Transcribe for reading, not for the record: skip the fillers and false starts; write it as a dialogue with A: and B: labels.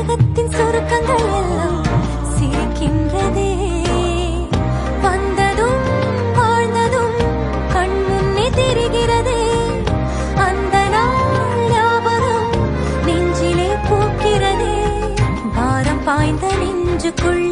A: உலகத்தின் சுருக்கங்கள் எல்லாம் சிரிக்கின்றதே. வந்ததும் வாழ்ந்ததும் கண் முன்னே தெரிகிறதே. அந்த நாள் ஞாபகம் நெஞ்சிலே பூக்கிறதே. பாரம் பாய்ந்த நெஞ்சுக்குள்